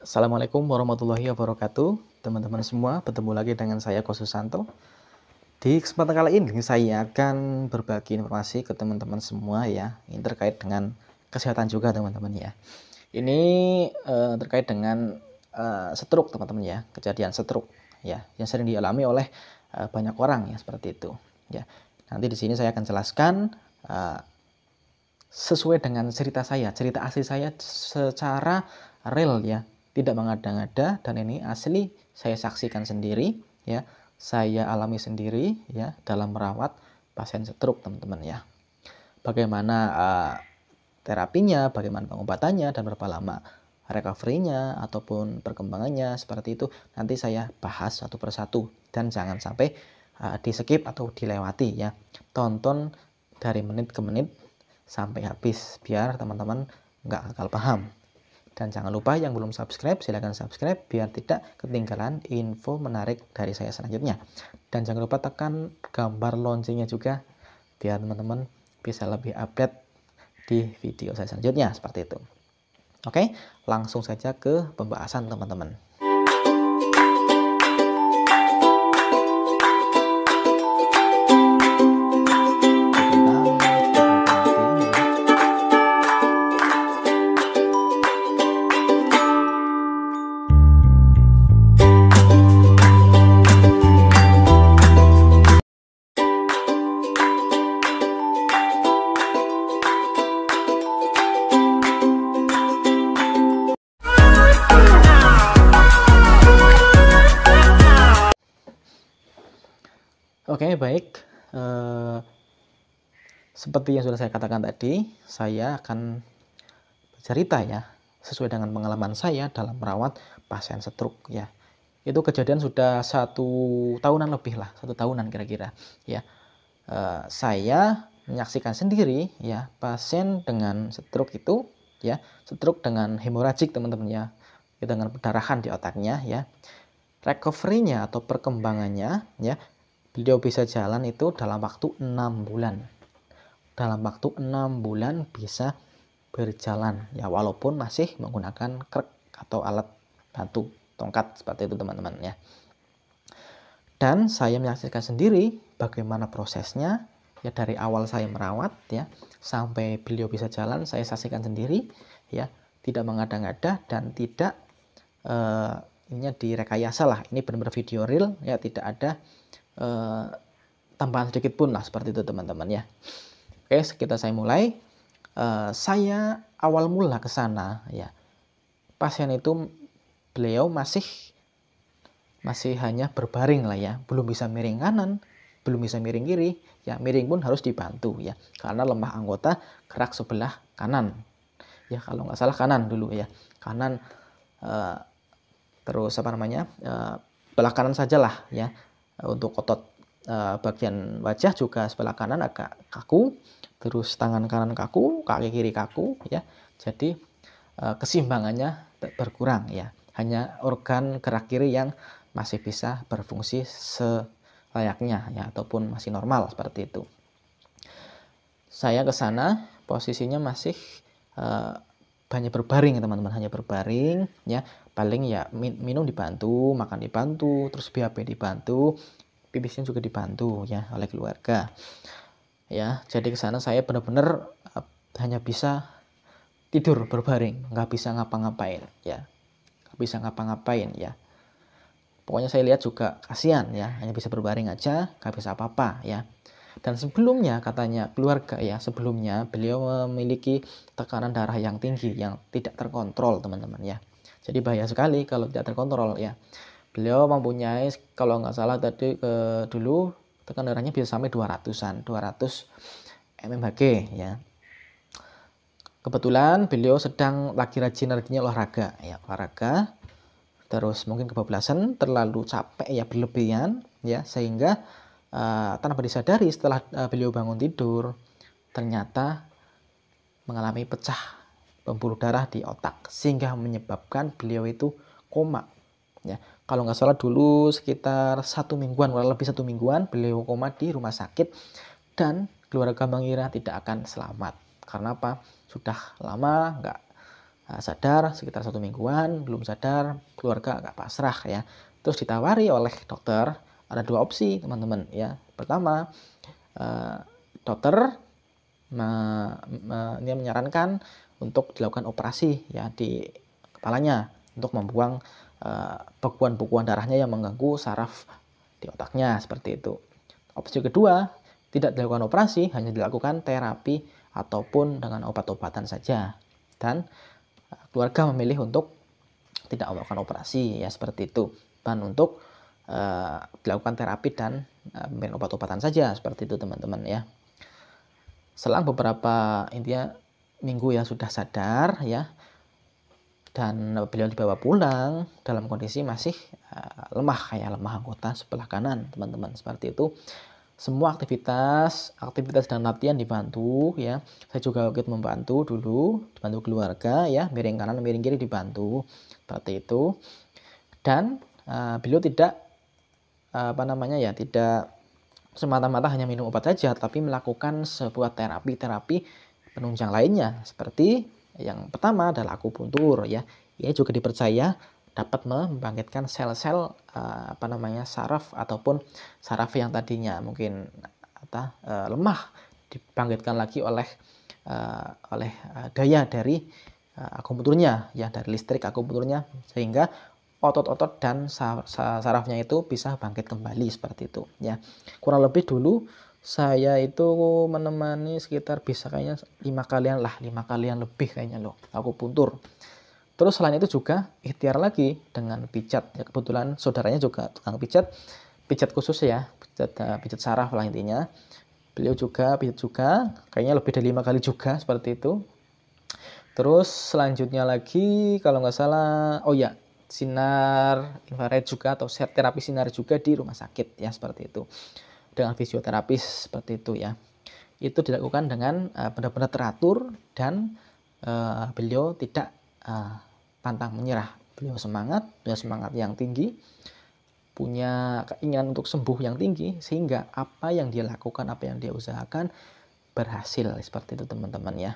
Assalamualaikum warahmatullahi wabarakatuh. Teman-teman semua, bertemu lagi dengan saya Ko Susanto. Di kesempatan kali ini saya akan berbagi informasi ke teman-teman semua ya. Ini terkait dengan kesehatan juga teman-teman ya. Ini terkait dengan stroke teman-teman ya, kejadian stroke ya yang sering dialami oleh banyak orang ya seperti itu ya. Nanti di sini saya akan jelaskan sesuai dengan cerita asli saya secara real ya, tidak mengada-ngada, dan ini asli saya saksikan sendiri ya, saya alami sendiri ya dalam merawat pasien stroke teman-teman ya. Bagaimana terapinya, bagaimana pengobatannya, dan berapa lama recovery-nya ataupun perkembangannya seperti itu nanti saya bahas satu persatu, dan jangan sampai di skip atau dilewati ya. Tonton dari menit ke menit sampai habis biar teman-teman nggak gagal paham. Dan jangan lupa yang belum subscribe, silahkan subscribe biar tidak ketinggalan info menarik dari saya selanjutnya. Dan jangan lupa tekan gambar loncengnya juga biar teman-teman bisa lebih update di video saya selanjutnya seperti itu. Oke, langsung saja ke pembahasan teman-teman. Oke, baik. Seperti yang sudah saya katakan tadi, saya akan bercerita ya, sesuai dengan pengalaman saya dalam merawat pasien stroke ya. Itu kejadian sudah 1 tahunan lebih lah, 1 tahunan kira-kira ya. Saya menyaksikan sendiri ya, pasien dengan stroke itu ya, stroke dengan hemoragik teman-teman ya, dengan perdarahan di otaknya ya. Recovery-nya atau perkembangannya ya, beliau bisa jalan itu dalam waktu 6 bulan. Dalam waktu 6 bulan bisa berjalan ya, walaupun masih menggunakan krek atau alat bantu tongkat seperti itu teman-teman ya. Dan saya menyaksikan sendiri bagaimana prosesnya ya, dari awal saya merawat ya sampai beliau bisa jalan, saya saksikan sendiri ya, tidak mengada-ngada dan tidak ini direkayasa lah. Ini benar-benar video real ya, tidak ada tambahan sedikit pun lah seperti itu teman-teman ya. Oke, kita saya mulai. Saya awal mula ke sana ya, pasien itu beliau masih hanya berbaring lah ya, belum bisa miring kanan, belum bisa miring kiri ya, miring pun harus dibantu ya karena lemah anggota gerak sebelah kanan ya, kalau nggak salah kanan dulu ya, kanan terus sebelah kanan sajalah ya. Untuk otot bagian wajah juga sebelah kanan agak kaku, terus tangan kanan kaku, kaki kiri kaku ya. Jadi keseimbangannya berkurang ya. Hanya organ gerak kiri yang masih bisa berfungsi selayaknya ya, ataupun masih normal seperti itu. Saya ke sana posisinya masih hanya berbaring teman-teman, hanya berbaring ya. Paling ya minum dibantu, makan dibantu, terus BAB dibantu, pipisnya juga dibantu ya oleh keluarga ya. Jadi ke sana saya benar-benar hanya bisa tidur berbaring, nggak bisa ngapa-ngapain ya, nggak bisa ngapa-ngapain ya. Pokoknya saya lihat juga kasihan ya, hanya bisa berbaring aja, nggak bisa apa-apa ya. Dan sebelumnya katanya keluarga ya, sebelumnya beliau memiliki tekanan darah yang tinggi yang tidak terkontrol teman-teman ya. Jadi bahaya sekali kalau tidak terkontrol ya. Beliau mempunyai, kalau nggak salah tadi dulu tekanan darahnya bisa sampai 200-an, 200 mmHg ya. Kebetulan beliau sedang lagi rajin-rajinnya olahraga ya, olahraga. Terus mungkin kebablasan, terlalu capek ya, berlebihan ya, sehingga tanpa disadari setelah beliau bangun tidur ternyata mengalami pecah pembuluh darah di otak sehingga menyebabkan beliau itu koma ya. Kalau nggak salah dulu sekitar 1 mingguan, kurang lebih 1 mingguan beliau koma di rumah sakit, dan keluarga mengira tidak akan selamat. Karena apa? Sudah lama nggak sadar sekitar 1 mingguan, belum sadar, keluarga agak pasrah ya. Terus ditawari oleh dokter, ada 2 opsi teman-teman ya. Pertama, dokter dia menyarankan untuk dilakukan operasi ya di kepalanya untuk membuang bekuan-bekuan darahnya yang mengganggu saraf di otaknya seperti itu. Opsi kedua, tidak dilakukan operasi, hanya dilakukan terapi ataupun dengan obat-obatan saja. Dan keluarga memilih untuk tidak melakukan operasi ya seperti itu. Dan untuk dilakukan terapi dan memberikan obat-obatan saja seperti itu teman-teman ya. Selang beberapa minggu ya sudah sadar ya, dan beliau dibawa pulang dalam kondisi masih lemah anggota sebelah kanan teman-teman seperti itu. Semua aktivitas dan latihan dibantu ya. Saya juga ikut membantu dulu, dibantu keluarga ya, miring kanan miring kiri dibantu seperti itu. Dan beliau tidak tidak semata-mata hanya minum obat saja, tapi melakukan sebuah terapi penunjang lainnya. Seperti yang pertama adalah akupuntur ya. Ini juga dipercaya dapat membangkitkan sel-sel saraf ataupun saraf yang tadinya mungkin lemah, dibangkitkan lagi oleh daya dari akupunturnya ya, dari listrik akupunturnya, sehingga otot-otot dan sarafnya itu bisa bangkit kembali seperti itu ya. Kurang lebih dulu saya itu menemani sekitar bisa kayaknya 5 kalian lebih kayaknya loh akupuntur. Terus selain itu juga ikhtiar lagi dengan pijat ya, kebetulan saudaranya juga tukang pijat khusus ya, pijat saraf lah intinya. Beliau juga pijat juga, kayaknya lebih dari 5 kali juga seperti itu. Terus selanjutnya lagi kalau nggak salah, oh ya, sinar infrared juga atau terapi sinar juga di rumah sakit ya seperti itu. Dengan fisioterapis seperti itu ya. Itu dilakukan dengan benar-benar teratur dan beliau tidak pantang menyerah. Beliau semangat yang tinggi, punya keinginan untuk sembuh yang tinggi, sehingga apa yang dia lakukan, apa yang dia usahakan berhasil seperti itu teman-teman ya.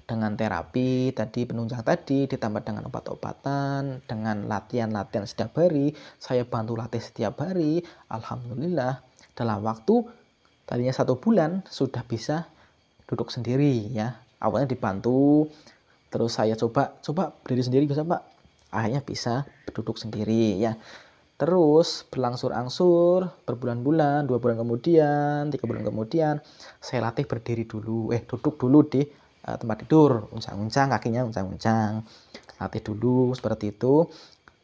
Dengan terapi tadi, penunjang tadi, ditambah dengan obat-obatan, dengan latihan-latihan setiap hari, saya bantu latih setiap hari, alhamdulillah dalam waktu tadinya 1 bulan sudah bisa duduk sendiri ya. Awalnya dibantu, terus saya coba berdiri sendiri bisa Pak, akhirnya bisa duduk sendiri ya. Terus berlangsur-angsur berbulan-bulan, 2 bulan kemudian, 3 bulan kemudian, saya latih berdiri dulu, duduk dulu di tempat tidur, uncang-uncang kakinya, uncang-uncang, latih dulu seperti itu.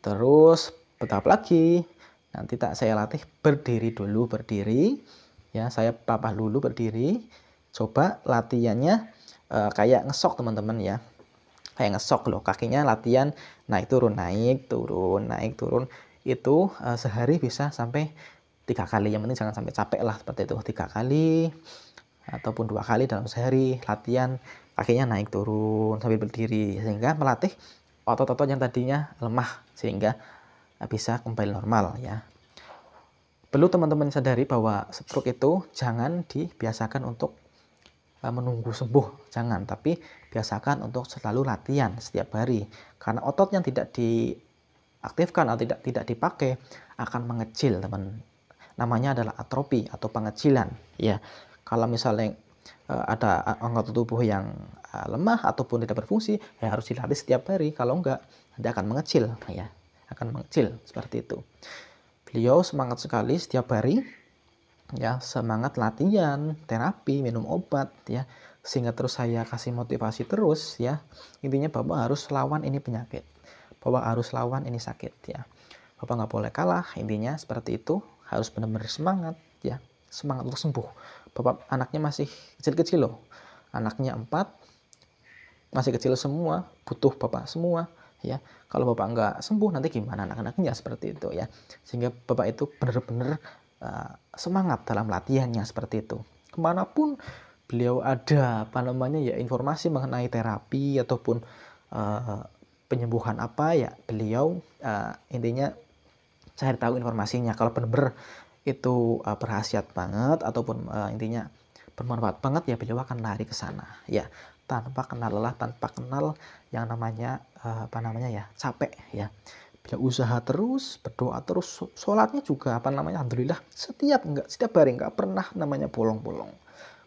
Terus bertahap lagi, nanti saya latih berdiri dulu, ya, saya papah dulu berdiri, coba latihannya kayak ngesok teman-teman ya, kayak ngesok loh, kakinya latihan naik turun, itu sehari bisa sampai 3 kali, yang penting jangan sampai capek lah seperti itu. 3 kali ataupun 2 kali dalam sehari latihan kakinya naik turun sambil berdiri, sehingga melatih otot-otot yang tadinya lemah sehingga bisa kembali normal ya. Perlu teman-teman sadari bahwa stroke itu jangan dibiasakan untuk menunggu sembuh, jangan, tapi biasakan untuk selalu latihan setiap hari, karena otot yang tidak diaktifkan atau tidak dipakai akan mengecil teman. Namanya adalah atrofi atau pengecilan ya. Kalau misalnya ada anggota tubuh yang lemah ataupun tidak berfungsi, ya harus dilatih setiap hari, kalau enggak nanti akan mengecil ya, seperti itu. Beliau semangat sekali setiap hari ya, semangat latihan, terapi, minum obat ya, sehingga terus saya kasih motivasi terus ya. Intinya Bapak harus lawan ini penyakit, Bapak harus lawan ini sakit ya, Bapak nggak boleh kalah, intinya seperti itu. Harus benar-benar semangat ya, semangat untuk sembuh. Bapak anaknya masih kecil-kecil loh, anaknya 4, masih kecil semua, butuh Bapak semua ya. Kalau Bapak nggak sembuh nanti gimana anak-anaknya, seperti itu ya. Sehingga Bapak itu benar-benar semangat dalam latihannya seperti itu. Kemanapun beliau ada informasi mengenai terapi ataupun penyembuhan apa ya, beliau intinya cari tahu informasinya. Kalau benar-benar itu berkhasiat banget ataupun intinya bermanfaat banget ya, beliau akan lari ke sana ya. tanpa kenal lelah, tanpa kenal yang namanya capek ya. Dia usaha terus, berdoa terus, sholatnya juga alhamdulillah setiap hari nggak pernah namanya bolong-bolong.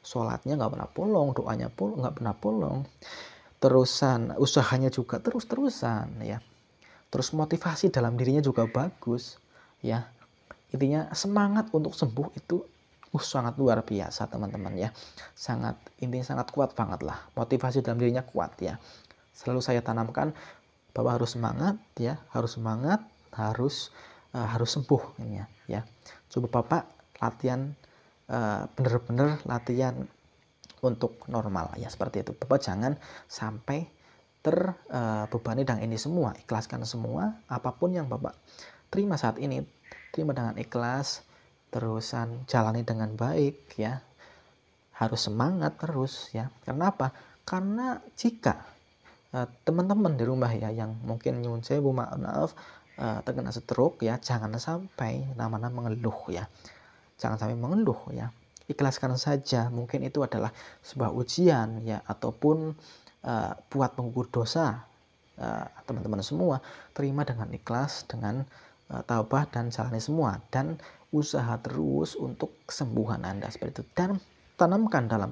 Sholatnya nggak pernah bolong, doanya pun nggak pernah bolong. Terusan usahanya juga terus-terusan ya. Terus motivasi dalam dirinya juga bagus ya. Intinya semangat untuk sembuh itu sangat luar biasa teman-teman ya. Intinya sangat kuat banget lah. Motivasi dalam dirinya kuat ya. Selalu saya tanamkan bahwa harus semangat ya, harus semangat, harus sembuh ini ya. Coba Bapak latihan bener-bener latihan untuk normal ya, seperti itu. Bapak jangan sampai terbebani dengan ini semua. Ikhlaskan semua, apapun yang Bapak terima saat ini, terima dengan ikhlas, terusan jalani dengan baik ya. Harus semangat terus ya. Karena apa? Karena jika teman-teman di rumah ya yang mungkin nyuwun sewu maaf terkena stroke ya, jangan sampai nama-nama mengeluh ya. Jangan sampai mengeluh ya. Ikhlaskan saja, mungkin itu adalah sebuah ujian ya, ataupun buat mengukur dosa teman-teman semua. Terima dengan ikhlas, dengan taubat dan jalani semua, dan usaha terus untuk kesembuhan Anda seperti itu. Dan tanamkan dalam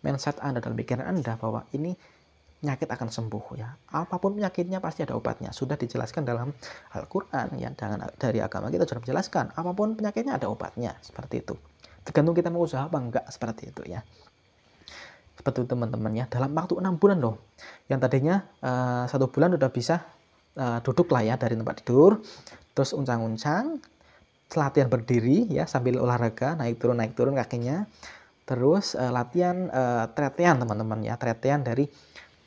mindset Anda, dalam pikiran Anda bahwa ini penyakit akan sembuh ya. Apapun penyakitnya pasti ada obatnya. Sudah dijelaskan dalam Al-Qur'an ya, dari agama kita sudah menjelaskan apapun penyakitnya ada obatnya, seperti itu. Tergantung kita mau usaha apa enggak, seperti itu ya. Seperti itu teman-teman ya. Dalam waktu 6 bulan loh. Yang tadinya 1 bulan udah bisa duduk lah ya dari tempat tidur, terus uncang-uncang, latihan berdiri ya sambil olahraga, naik turun kakinya. Terus latihan tretean teman-teman ya, tretean dari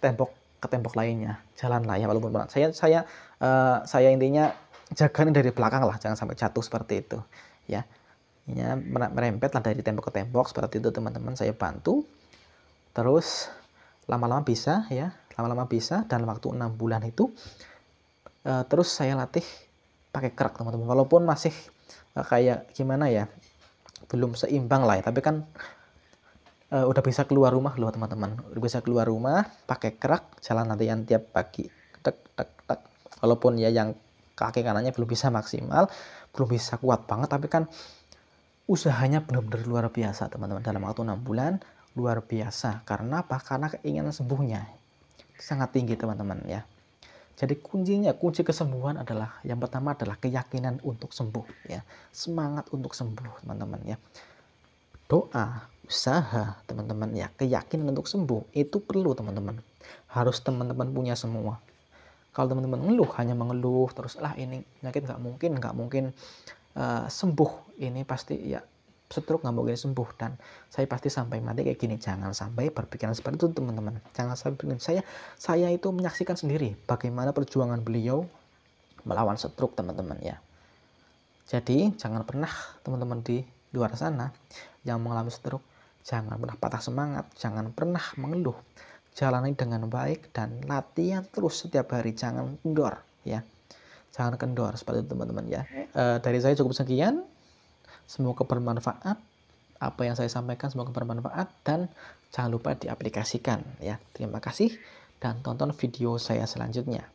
tembok ke tembok lainnya, jalan lah ya walaupun berat. Saya intinya jagain dari belakang lah, jangan sampai jatuh seperti itu ya. Merempet lah dari tembok ke tembok seperti itu teman-teman, saya bantu. Terus lama-lama bisa ya, dalam waktu 6 bulan itu. Terus saya latih pakai kerak teman-teman, walaupun masih kayak gimana ya, belum seimbang lah ya, tapi kan udah bisa keluar rumah loh teman-teman, udah bisa keluar rumah pakai kerak, jalan latihan tiap pagi, tek tek tek. Walaupun ya yang kaki kanannya belum bisa maksimal, belum bisa kuat banget, tapi kan usahanya benar-benar luar biasa teman-teman. Dalam waktu 6 bulan luar biasa. Karena apa? Karena keinginan sembuhnya sangat tinggi teman-teman ya. Jadi kunci kesembuhan adalah, yang pertama adalah keyakinan untuk sembuh ya. Semangat untuk sembuh teman-teman ya. Doa, usaha teman-teman ya, keyakinan untuk sembuh itu perlu teman-teman. Harus teman-teman punya semua. Kalau teman-teman ngeluh, hanya mengeluh terus, lah ini penyakit nggak mungkin sembuh, ini pasti ya stroke nggak mungkin sembuh, dan saya pasti sampai mati kayak gini. Jangan sampai berpikiran seperti itu teman-teman. Jangan sampai saya itu menyaksikan sendiri bagaimana perjuangan beliau melawan stroke teman-teman ya. Jadi jangan pernah teman-teman di luar sana yang mengalami stroke, jangan pernah patah semangat, jangan pernah mengeluh. Jalani dengan baik dan latihan terus setiap hari, jangan kendor ya. Jangan kendor, seperti itu teman-teman ya. Dari saya cukup sekian. Semoga bermanfaat. Apa yang saya sampaikan semoga bermanfaat, dan jangan lupa diaplikasikan ya. Terima kasih dan tonton video saya selanjutnya.